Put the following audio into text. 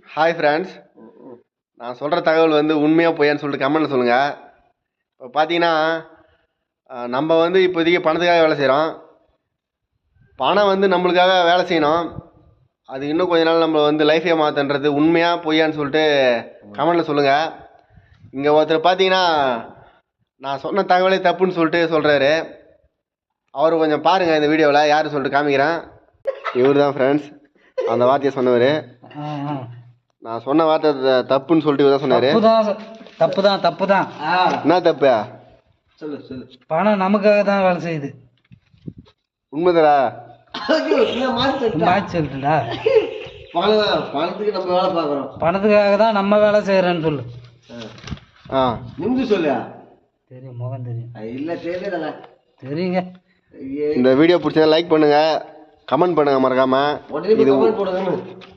Hi friends, நான் சொல்கிற தகவல் வந்து உண்மையாக பொய்யான்னு சொல்லிட்டு கமெண்ட்டில் சொல்லுங்கள். இப்போ பார்த்தீங்கன்னா நம்ம வந்து இப்போதைக்கு பணத்துக்காக வேலை செய்கிறோம். பணம் வந்து நம்மளுக்காக வேலை செய்யணும். அது இன்னும் கொஞ்ச நாள் நம்ம வந்து லைஃபே மாற்றன்றது உண்மையாக பொய்யான்னு சொல்லிட்டு கமெண்ட்டில் சொல்லுங்கள். இங்கே ஒருத்தர் பார்த்தீங்கன்னா நான் சொன்ன தகவலே தப்புன்னு சொல்லிட்டு சொல்கிறாரு. அவர் கொஞ்சம் பாருங்கள் இந்த வீடியோவில், யார் சொல்லிட்டு காமிக்கிறேன். இவர் தான் ஃப்ரெண்ட்ஸ் அந்த வார்த்தையை சொன்னவர். நான் சொன்ன வார்த்தை தப்புன்னு சொல்லிட்டு இவர் தான் சொன்னார். தப்பு தான். என்ன தப்பு? சொல்லு. பணம் நமக்காக தான் வேலை செய்யுது. உண்மைதரா? மாற்றி சொல்லிட்டுடா. பணத்துக்கு நம்ம வேலை பார்க்குறோம். பணத்துக்காக தான் நம்ம வேலை செய்கிறேன்னு சொல்லு. நிமிந்து சொல்லு. தெரியும், முகம் தெரியும். இல்லை தெரியல. தெரியுங்க. இந்த வீடியோ பிடிச்சா லைக் பண்ணுங்க, கமெண்ட் பண்ணுங்க மறக்காம. உடனே கமெண்ட் போடுங்க.